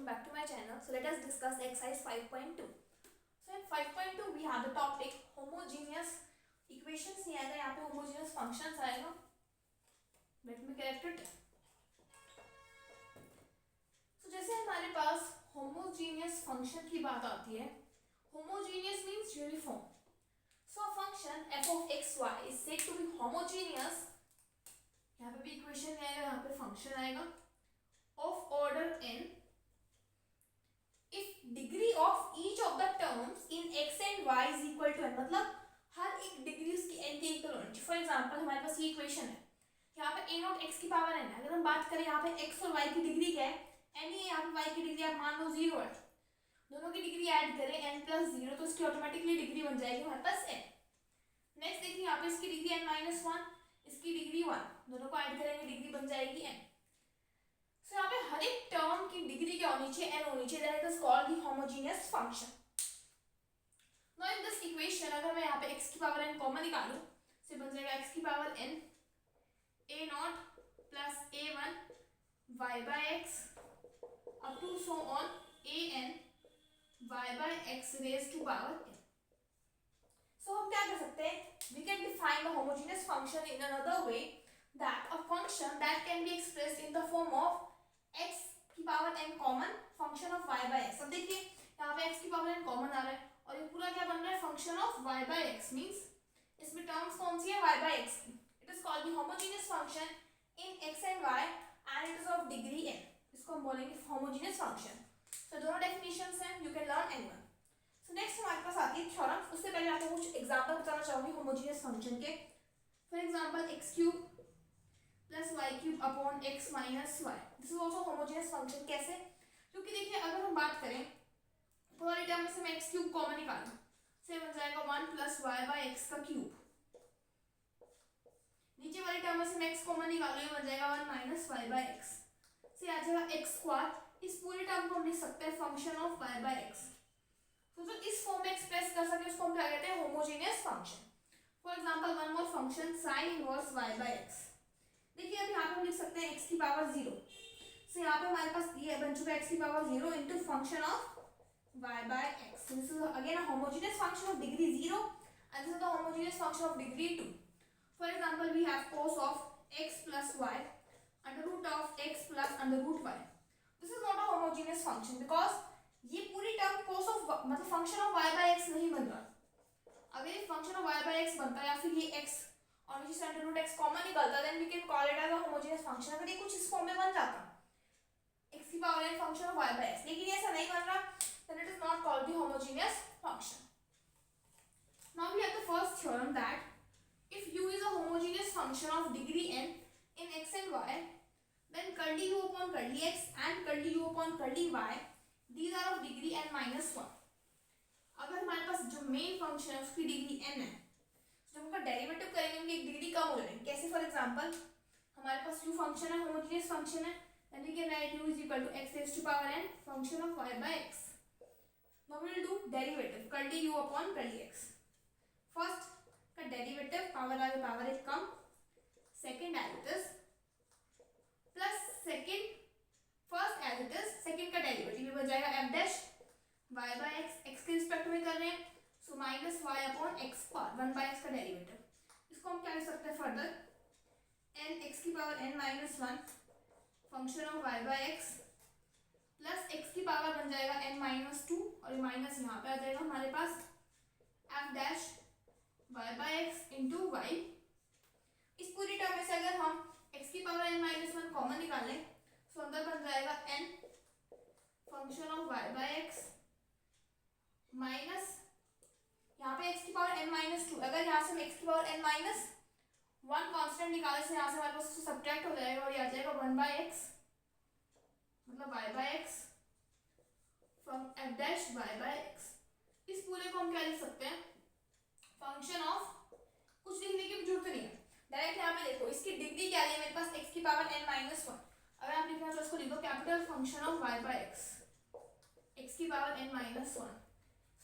welcome back to my channel. So let us discuss exercise 5.2. So in 5.2 we have the topic homogeneous equations नहीं आएगा, यहाँ पे homogeneous functions आएगा. Let me correct it. So जैसे हमारे पास homogeneous function की बात आती है, homogeneous means uniform. So a function f of x y is said to be homogeneous. यहाँ पे भी equation नहीं आएगा, यहाँ पे function आएगा of order n if degree of each of the terms in x and y is equal to n. मतलब हर एक डिग्री उसकी n के इक्वल होनी चाहिए. फॉर एग्जांपल हमारे पास ये इक्वेशन है, यहाँ पे a नॉट x की पावर n है. अगर हम बात करें यहाँ पे x और y की डिग्री क्या है, n ही है. यहाँ पे y की डिग्री आप मान लो 0 है. दोनों की डिग्री ऐड करें n प्लस 0 तो इसकी ऑटोमेटिकली डिग्री बन जाएगी हमारे पास n. नेक्स्ट देखिए यहाँ पे इसकी डिग्री n माइनस 1, इसकी डिग्री 1, दोनों को ऐड करेंगे डिग्री बन जाएगी n. सो यहाँ पे हर एक टर्म की डिग्री क्या होनी चाहिए, n होनी चाहिए. That is called the homogeneous function. Now in this equation अगर मैं यहाँ पे x की पावर n कॉमन निकालूं, से बन जाएगा x की power n a naught plus a1 y bye x up to so on a n y bye x raise to power n. So हम क्या कर सकते हैं, we can define the homogeneous function in another way, that a function that can be expressed in the form of x की power n common function of y bye x. अब देखिए यहाँ पे x की पावर n कॉमन आ रहा है और ये पूरा क्या बन रहा है, function of y bye x. Means इसमें टर्म्स कौन सी है, y बाय x की. It is called the homogeneous function in x and y and it is of degree n. इसको हम बोलेंगे होमोजेनियस फंक्शन. सो दोनों डेफिनेशंस हैं, you can learn anyone. So next हमारे पास आती है थ्योरम. उससे पहले आपको कुछ एग्जांपल बताना चाहूंगी होमोजेनियस फंक्शन के. For example x cube plus Y cube upon X minus Y. This is also homogeneous function. कैसे, क्योंकि देखिए अगर हम बात करें ऊपर वाली टर्म में से मैं एक्स क्यूब कॉमन निकालूं, से बन जाएगा 1 प्लस वाई बाय एक्स का क्यूब. नीचे वाली टर्म में से मैं एक्स कॉमन निकालूं, ये बन जाएगा 1 माइनस वाई बाय एक्स. से आ जाएगा एक्स स्क्वायर. इस पूरी टर्म को हम लिख सकते हैं function of Y by X. तो जो इस फॉर्म में एक्सप्रेस कर सके उसको हम क्या कहते हैं, homogeneous function. For example one more function sine inverse Y by X. देखिए अब यहाँ पे हम लिख सकते हैं x की पावर 0. सो यहाँ पे हमारे पास ये बन चुका है x की power 0 into function of y by x. This is again a homogeneous function of degree 0 and this is the homogeneous function of degree 2. For example we have cos of x plus y under root of x plus under root y. This is not a homogeneous function because ये पूरी term cos of मतलब function of y by x नहीं बन रहा. अगर ये function of y by x बनता है या फिर ये x और नीचे से अंडर रूट x कॉमन निकलता, then we can call it as a homogeneous function. अगर ये कुछ इस फॉर्म में बन जाता x की power n function of y by x, लेकिन ये ऐसा नहीं बन रहा, then it is not called the homogeneous function. Now we have the first theorem that if u is a homogeneous function of degree n in x and y, then curly u upon curly x and curly u upon curly y, these are of degree n minus 1. अगर हमारे पास जो main function है उसकी degree n है, जब उनका derivative करेंगे उनकी एक डिग्री कम हो जाएगी. कैसे, फॉर एग्जांपल हमारे पास u फंक्शन है, होमोजेनियस फंक्शन है, then we can write u is equal to x raised to power n function of y by x. Now we will do derivative curly u upon curly x. First का derivative power आगे power 1 कम, second as it is plus second first as it is second का derivative बन जाएगा f dash y by x. x के respect में कर रहे हैं, so minus Y upon X square 1 by X का डेरिवेटिव. इसको हम क्या लिख सकते हैं फर्दर, n x की power n minus 1 function of y bye x plus x की पावर बन जाएगा n माइनस 2 और ये माइनस यहाँ पे आ जाएगा हमारे पास f dash y bye x into Y. इस पूरी टर्म में से अगर हम x की पावर n माइनस 1 कॉमन निकालें, सो अंदर बन जाएगा n function of y bye x minus यहाँ पे x की पावर n माइनस 2. अगर यहाँ से हम x की पावर n माइनस 1 कांस्टेंट निकाले से यहाँ से हमारे पास सब्ट्रैक्ट हो जाएगा और ये आ जाएगा 1 बाय x मतलब y bye x from f dash y bye x. इस पूरे को हम क्या लिख सकते हैं, फंक्शन ऑफ, कुछ लिखने की जरूरत नहीं है, डायरेक्ट यहाँ पे देखो इसकी डिग्री क्या है मेरे पास x की पावर n माइनस 1. अगर आप लिखना चाहो इसको लिखो capital function of y bye x की power n minus 1.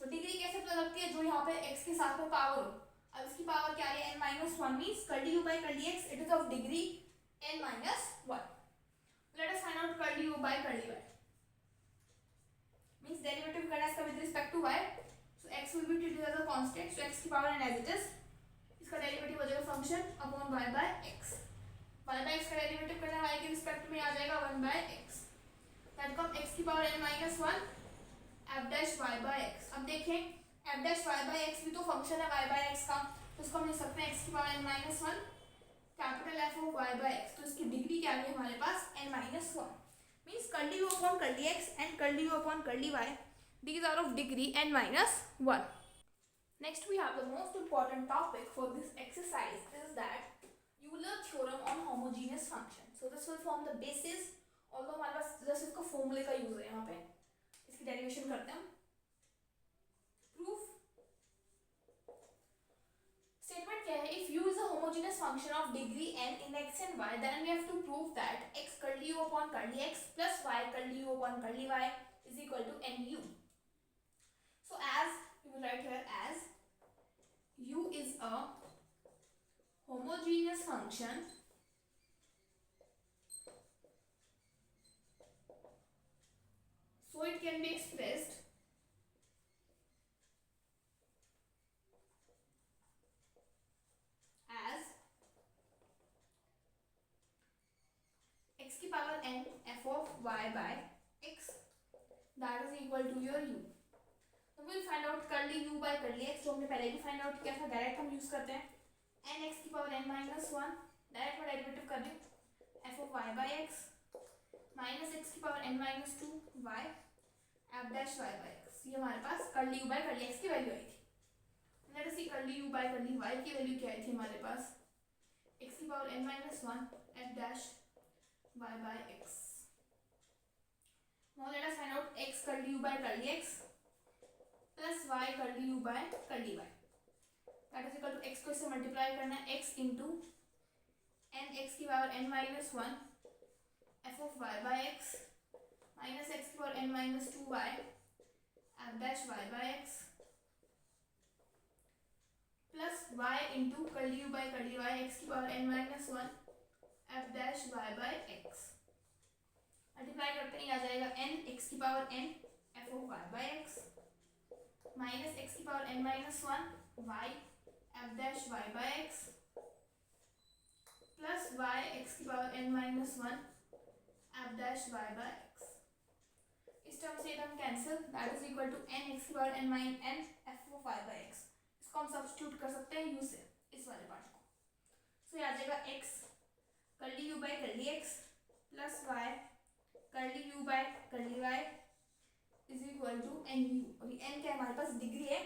So degree कैसे पता लगती है, जो यहाँ पे x के साथ में पावर हो. अब इसकी पावर क्या है n minus 1 means curly u by curly x, it is of degree n minus 1. Let us find out curly u by curly y. Means derivative करना है इसका with respect to y, so x will be treated as a constant, so x की power n as it is, इसका derivative हो जाएगा function upon y bye x, y bye x का derivative करना है y के रिस्पेक्ट में आ जाएगा 1 by x, that come x की power n minus 1 f dash y bye x। अब देखें f dash y bye x भी तो फंक्शन है y बाय x का, तो इसको हम लिख सकते हैं x की power n minus 1 capital F of y bye x, तो इसकी डिग्री क्या है हमारे पास n minus 1, means curly u upon curly x and curly u upon curly y, these are of degree n minus 1. Next we have the most important topic for this exercise is that Euler theorem on homogeneous function. So this will form the basis, although हमारे पास just इसका फॉर्मूले का use है, यहाँ पे इसकी derivation करते हैं हम। प्रूफ स्टेटमेंट क्या है, if u is a homogeneous function of degree n in x and y, then we have to prove that x curly u upon curly x plus y curly u upon curly y is equal to nu. So as we will write here as u is a homogeneous function so it can be expressed as x की power n f of y by x that is equal to your u. तो we'll find out curly u by curly x, जो हमने पहले भी find out किया था, direct हम use करते हैं n x की पावर n माइनस 1, डायरेक्ट मैं डेरिवेटिव कर रही हूँ f of y by x minus x की power n minus 2 y f dash y by x, ये हमारे पास curly u by curly x की वैल्यू आई थी। Let us see curly u by curly y की वैल्यू क्या आई थी हमारे पास, x की power n minus 1 f dash y by x। Now let us find out x curly u by curly x plus y curly u by curly y, that is equal to x को इससे multiply करना है x into n x की power n minus 1 f of y by x minus x की power n minus 2 y f dash y by x plus y into curly u by curly y x की power n minus 1 f dash y by x, multiply करते हैं आ जाएगा n x की power n f of y by x minus x की power n minus 1 y f dash y by x plus y x की power n minus 1 f dash y by x। इस term से term cancel, that is equal to n x की power n minus n f of y by x, इसको हम substitute कर सकते हैं u से इस वाले पार्ट को, सो ये आ जाएगा x curly u by curly x plus y curly u by curly y is equal to nu, और ये n क्या है हमारे पास, डिग्री है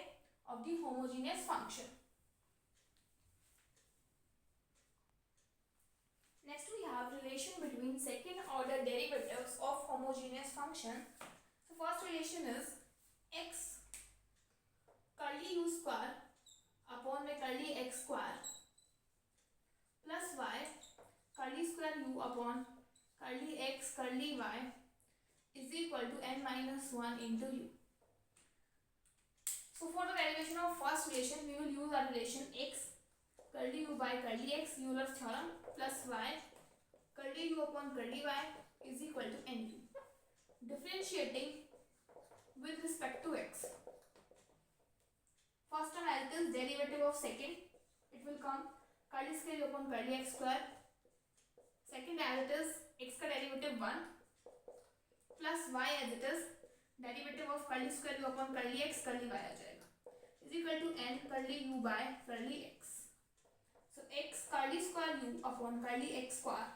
of the homogeneous function. Next we have relation between second order derivatives of homogeneous function. So first relation is x curly u square upon में curly x square plus y curly square u upon curly x curly y is equal to n minus 1 into u. So for the derivation of first relation, we will use our relation x curly u by curly x Euler's theorem plus y curly u upon curly y is equal to nu. Differentiating with respect to x. First term as it is derivative of second, it will come curly square u upon curly x square. Second as it is x का derivative 1 plus y as it is derivative of curly square u upon curly x curly y आ जाएगा is equal to n curly u by curly x. So x curly square u upon curly x square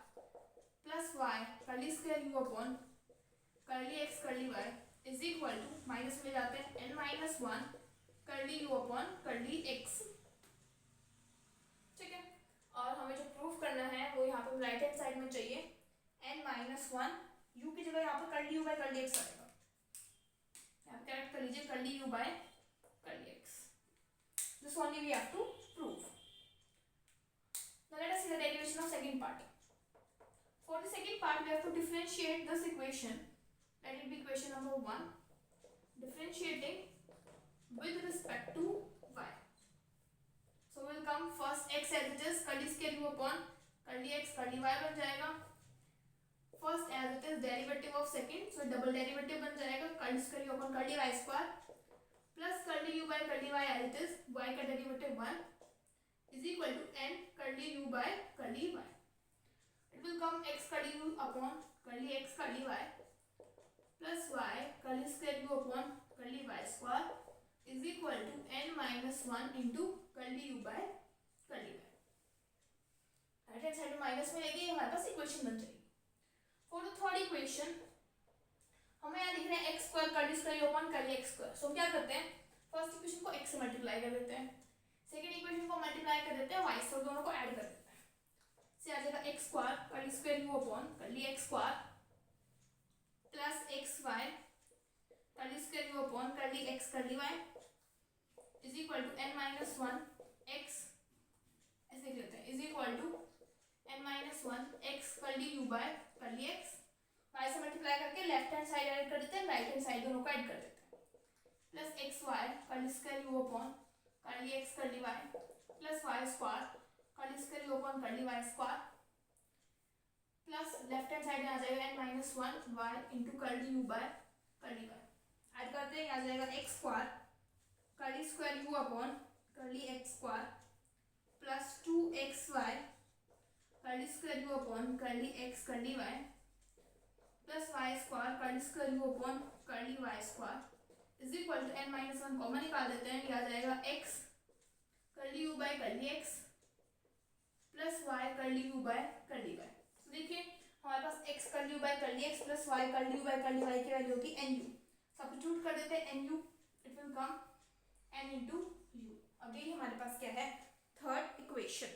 plus y curly square u upon curly x curly y is equal to minus में जाते हैं n minus 1 curly u upon curly x, ठीक है। और हमें जो proof करना है वो यहाँ पे राइट हैंड साइड में चाहिए n minus 1 u की जगह यहाँ पे curly u by curly x आएगा, यहाँ पे करेक्ट कर लीजिए curly u by curly x, this only we have to prove. Now let us see the derivation of second part. For the second part we have to differentiate this equation, let it be equation number 1, differentiating with respect to y. So will come first x as it is curly square u upon curly x curly y बन जाएगा first as it is derivative of second, so double derivative बन जाएगा curly square U upon curly y square plus curly u by curly y as it is y का derivative 1 is equal to n curly u by curly y. It will come x curly u upon curly x curly y plus y curly square u upon curly y square is equal to n minus 1 into curly u by curly y. Right hand side में minus में लेके हमारे पास equation बन जाएगी. For the third equation हमें यहाँ दिख रहा है x square curly square u upon curly x square. So क्या करते हैं, फर्स्ट इक्वेशन को x से मल्टीप्लाई कर देते हैं, सेकेंड इक्वेशन को मल्टीप्लाई कर देते हैं y से, दोनों को ऐड कर देते हैं. से आ जाएगा x square curly square u upon curly x square plus xy curly square u upon curly x curly y is equal to n minus 1 x, ऐसे लिख लेते हैं, is equal to n minus 1 x curly u by curly x. y से multiply करके left hand side add कर देते हैं, right hand side दोनों को ऐड कर देते हैं. Plus xy curly square u upon curly x curly y plus y square curly square u upon curly y square plus left hand side में आ जाएगा n minus 1 y into curly u by curly y. Add करते हैं, आ जाएगा x square curly square u upon curly x square plus 2xy curly square u upon curly x curly y plus y square curly square u upon curly y square is equal to n minus 1 common निकाल देते हैं, यह आ जाएगा x curly u by curly x plus y curly u by curly y. तो देखिए हमारे पास x curly u by curly x plus y curly u by curly y की वैल्यू होगी nu. सब्स्टिट्यूट कर देते हैं nu, it will come n into u. अब ये हमारे पास क्या है, थर्ड इक्वेशन.